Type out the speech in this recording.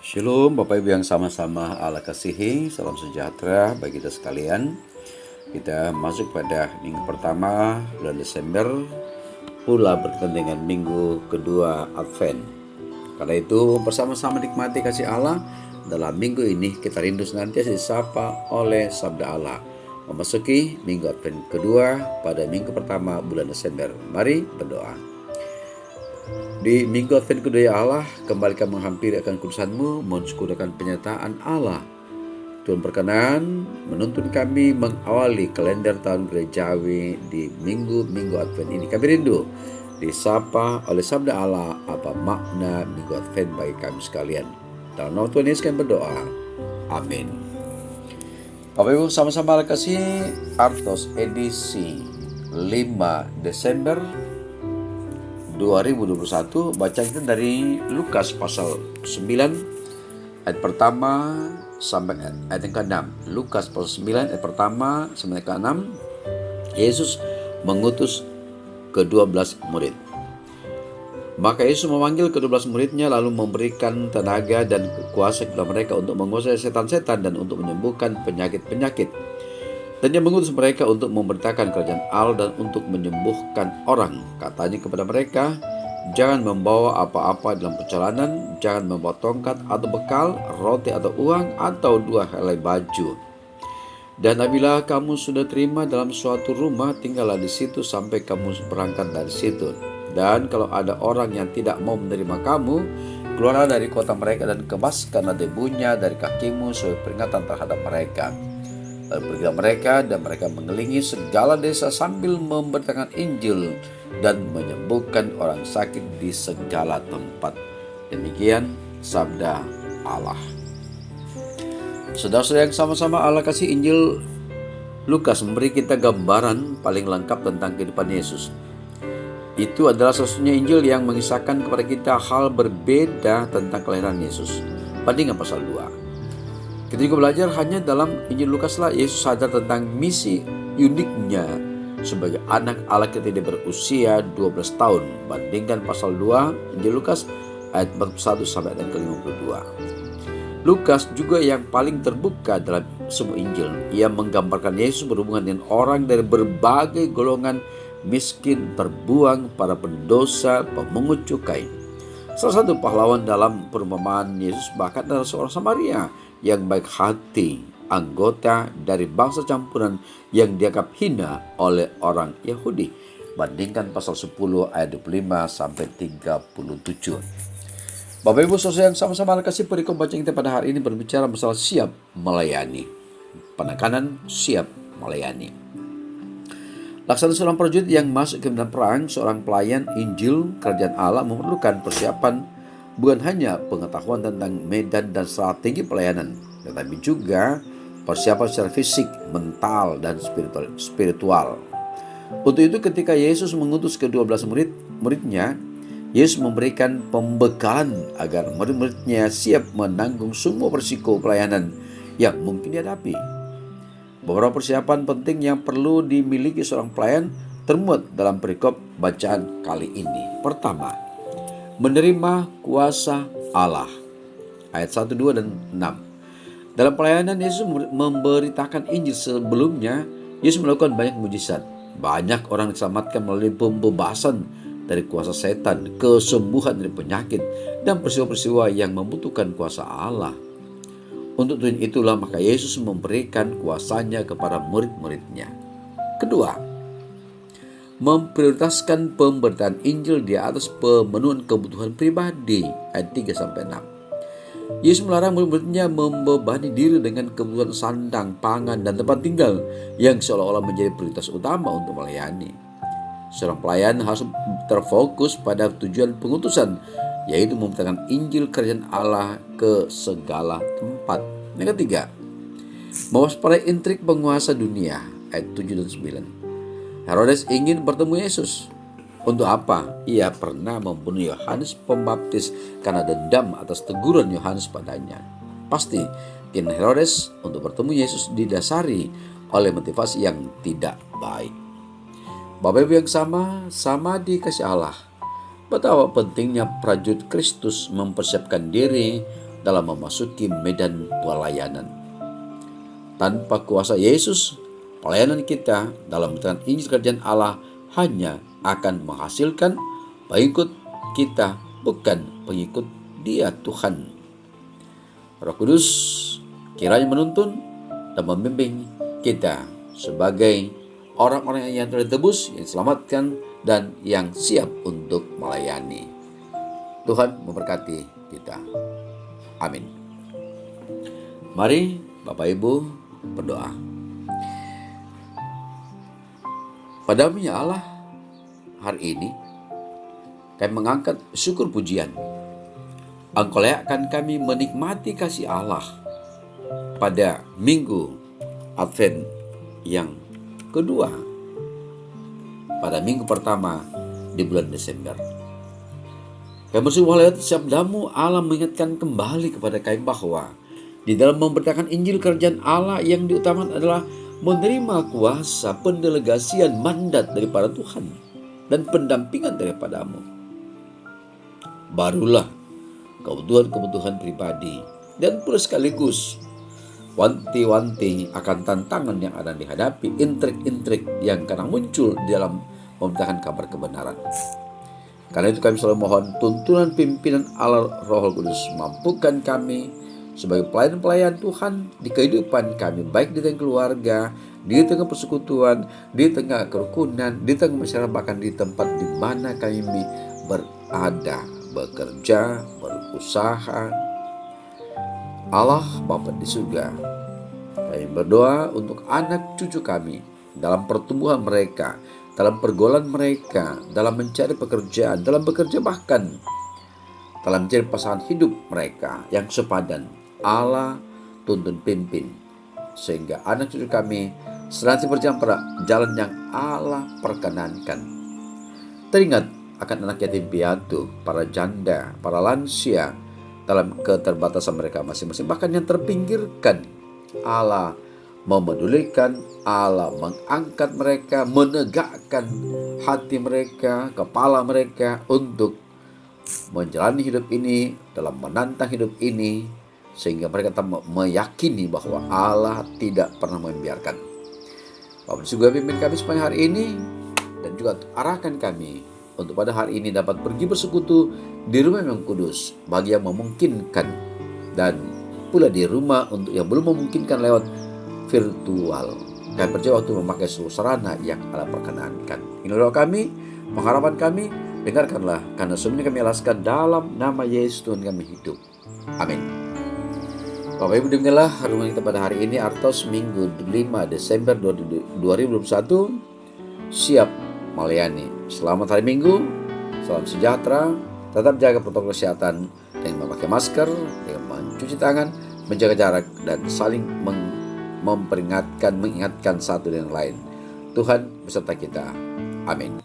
Shalom Bapak Ibu yang sama-sama Allah kasihi, salam sejahtera bagi kita sekalian. Kita masuk pada minggu pertama bulan Desember, pula bertepatan dengan minggu kedua Advent. Karena itu bersama-sama nikmati kasih Allah. Dalam minggu ini kita rindu senantiasa disapa oleh sabda Allah. Memasuki minggu Advent kedua pada minggu pertama bulan Desember. Mari berdoa. Di minggu Advent kedua ya Allah, kembali kami menghampiri akan kudusan-Mu, mensyukurkan penyataan Allah. Tuhan berkenan menuntun kami mengawali kalender tahun gerejawi di minggu Advent ini. Kami rindu disapa oleh sabda Allah apa makna minggu Advent bagi kami sekalian. Dalam nama Tuhan Yesus kami berdoa. Amin. Bapak Ibu sama-sama kasih Artos edisi 5 Desember 2021, bacaan kita dari Lukas pasal 9 ayat pertama sampai ayat yang ke-6. Lukas pasal 9 ayat pertama sampai ke-6. Yesus mengutus ke-12 murid. Maka Yesus memanggil ke-12 muridnya lalu memberikan tenaga dan kuasa kepada mereka untuk menguasai setan-setan dan untuk menyembuhkan penyakit-penyakit. Dan dia mengutus mereka untuk memberitakan kerajaan Allah dan untuk menyembuhkan orang. Katanya kepada mereka, jangan membawa apa-apa dalam perjalanan, jangan membawa tongkat atau bekal, roti atau uang, atau 2 helai baju. Dan apabila kamu sudah terima dalam suatu rumah, tinggallah di situ sampai kamu berangkat dari situ. Dan kalau ada orang yang tidak mau menerima kamu, keluarlah dari kota mereka dan kebaskanlah debunya dari kakimu sebagai peringatan terhadap mereka. Lalu pergilah mereka dan mereka mengelilingi segala desa sambil memberitakan Injil dan menyembuhkan orang sakit di segala tempat. Demikian sabda Allah. Saudara-saudara yang sama-sama Allah kasih, Injil Lukas memberi kita gambaran paling lengkap tentang kehidupan Yesus. Itu adalah satu-satunya Injil yang mengisahkan kepada kita hal berbeda tentang kelahiran Yesus. Bandingkan pasal 2. Kita juga belajar hanya dalam Injil Lukaslah Yesus sadar tentang misi uniknya sebagai anak Allah ketika dia berusia 12 tahun. Bandingkan pasal 2 Injil Lukas ayat 41 sampai ayat ke-52. Lukas juga yang paling terbuka dalam semua Injil. Ia menggambarkan Yesus berhubungan dengan orang dari berbagai golongan, miskin, terbuang, para pendosa, pemungut cukai. Salah satu pahlawan dalam perumpamaan Yesus bahkan adalah seorang Samaria yang baik hati, anggota dari bangsa campuran yang dianggap hina oleh orang Yahudi. Bandingkan pasal 10 ayat 25 sampai 37. Bapak Ibu saudara yang sama-sama kasih, perikop bacaan kita pada hari ini berbicara masalah siap melayani. Penekanan siap melayani. Laksana seorang prajurit yang masuk ke medan perang, seorang pelayan Injil kerajaan Allah memerlukan persiapan bukan hanya pengetahuan tentang medan dan strategi pelayanan, tetapi juga persiapan secara fisik, mental, dan spiritual. Untuk itu ketika Yesus mengutus ke-12 muridnya, Yesus memberikan pembekalan agar murid-muridnya siap menanggung semua risiko pelayanan yang mungkin dihadapi. Beberapa persiapan penting yang perlu dimiliki seorang pelayan termuat dalam perikop bacaan kali ini. Pertama, menerima kuasa Allah. Ayat 1, 2, dan 6. Dalam pelayanan Yesus memberitakan Injil sebelumnya, Yesus melakukan banyak mujizat. Banyak orang diselamatkan melalui pembebasan dari kuasa setan, kesembuhan dari penyakit, dan peristiwa-peristiwa yang membutuhkan kuasa Allah. Untuk tujuan itulah maka Yesus memberikan kuasanya kepada murid-muridnya. Kedua, memprioritaskan pemberitaan Injil di atas pemenuhan kebutuhan pribadi. Ayat 3-6. Yesus melarang murid-muridnya membebani diri dengan kebutuhan sandang, pangan, dan tempat tinggal yang seolah-olah menjadi prioritas utama untuk melayani. Seorang pelayan harus terfokus pada tujuan pengutusan, yaitu memberitakan Injil kerajaan Allah ke segala tempat. Yang ketiga, mewaspadai intrik penguasa dunia. Ayat 7 dan 9. Herodes ingin bertemu Yesus. Untuk apa? Ia pernah membunuh Yohanes Pembaptis karena dendam atas teguran Yohanes padanya. Pasti keinginan Herodes untuk bertemu Yesus didasari oleh motivasi yang tidak baik. Bapak Ibu yang sama dikasih Allah. Betapa pentingnya prajurit Kristus mempersiapkan diri dalam memasuki medan pelayanan. Tanpa kuasa Yesus, pelayanan kita dalam memberitakan Injil Kerajaan Allah hanya akan menghasilkan pengikut kita, bukan pengikut Dia, Tuhan. Roh Kudus kiranya menuntun dan membimbing kita sebagai orang-orang yang telah ditebus, yang diselamatkan, dan yang siap untuk melayani. Tuhan memberkati kita. Amin. Mari Bapak Ibu berdoa. Padamu ya Allah, hari ini kami mengangkat syukur pujian. Engkau layakkan kami menikmati kasih Allah pada minggu Advent yang kedua, pada minggu pertama di bulan Desember. Kami bersyukur lewat sabdamu Allah mengingatkan kembali kepada kami bahwa di dalam memberitakan Injil Kerajaan Allah yang diutamakan adalah menerima kuasa pendelegasian mandat daripada Tuhan dan pendampingan daripadamu. Barulah kebutuhan-kebutuhan pribadi dan pula sekaligus wanti-wanti akan tantangan yang ada dihadapi, intrik-intrik yang kadang muncul di dalam memberitakan kabar kebenaran. Karena itu kami selalu mohon tuntunan pimpinan Allah Roh Kudus, mampukan kami sebagai pelayan-pelayan Tuhan di kehidupan kami, baik di tengah keluarga, di tengah persekutuan, di tengah kerukunan, di tengah masyarakat, bahkan di tempat di mana kami berada, bekerja, berusaha. Allah Bapa di surga, kami berdoa untuk anak cucu kami dalam pertumbuhan mereka, dalam pergaulan mereka, dalam mencari pekerjaan, dalam bekerja, bahkan dalam mencari pasangan hidup mereka yang sepadan. Allah tuntun pimpin sehingga anak cucu kami senantiasa berjalan pada jalan yang Allah perkenankan. Teringat akan anak yatim piatu, para janda, para lansia dalam keterbatasan mereka masing-masing, bahkan yang terpinggirkan. Allah memedulikan, Allah mengangkat mereka, menegakkan hati mereka, kepala mereka untuk menjalani hidup ini, dalam menantang hidup ini, sehingga mereka meyakini bahwa Allah tidak pernah membiarkan. Bapak juga pimpin kami sepanjang hari ini, dan juga arahkan kami untuk pada hari ini dapat pergi bersekutu di rumah yang kudus bagi yang memungkinkan, dan pula di rumah untuk yang belum memungkinkan lewat virtual. Dan percaya waktu memakai seluruh sarana yang Allah perkenankan. Ini doa kami, pengharapan kami, dengarkanlah, karena semuanya kami alaskan dalam nama Yesus Tuhan kami hidup. Amin. Bapak Ibu, demikianlah renungan kita pada hari ini, Artos Minggu 5 Desember 2021, siap melayani. Selamat hari Minggu, salam sejahtera, tetap jaga protokol kesehatan dengan memakai masker, dengan mencuci tangan, menjaga jarak, dan saling mengingatkan satu dengan lain. Tuhan beserta kita. Amin.